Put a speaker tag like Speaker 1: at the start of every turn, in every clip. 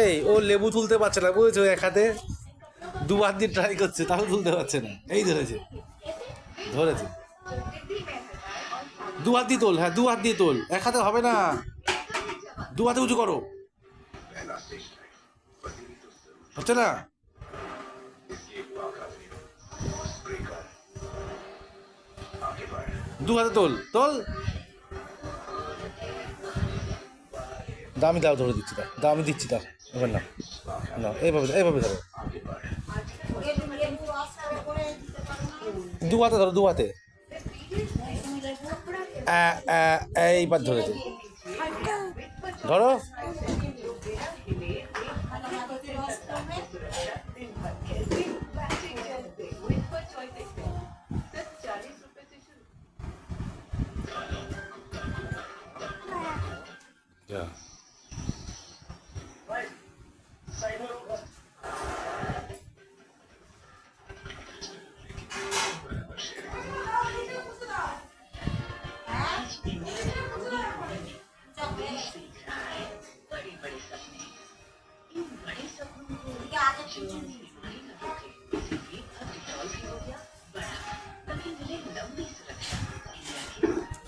Speaker 1: এই ও লেবু তুলতে পারছে না, বুঝেছো? এক হাতে দু হাত দিয়ে ট্রাই করছে, তাও তুলতে পারছে না। এই ধরেছে, ধরেছে। দু হাত দিয়ে তোল, হ্যাঁ দু হাত দিয়ে তোল, এক হাতে হবে না। দু হাতে উঁচু করো, হচ্ছে না। দু হাতে তোল, তোল। দামি দাও, ধরে দিচ্ছি, দাও আমি দিচ্ছি, দাও এবার না, না এইভাবে, এইভাবে ধরো, দু হাতে ধরো, দু হাতে। এইবার ধরেছে, ধরো।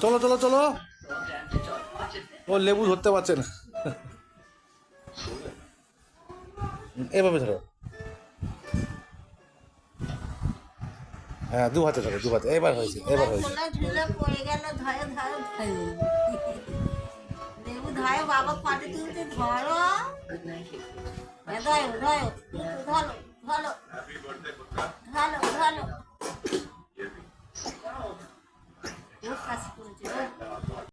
Speaker 1: চলো চলো চলো, ও লেবু ধরতে পারছে না। এভাবে ধরো, হ্যাঁ দু হাতে ধরো, দু হাতে। এবার হয়েছে, এবার হয়েছে।
Speaker 2: লেবু ধরে বাবা ফটো তুলতে, ধরো ধরো ধরো ধরো ধরো ধরো ধরো খুব কাজ করেছে।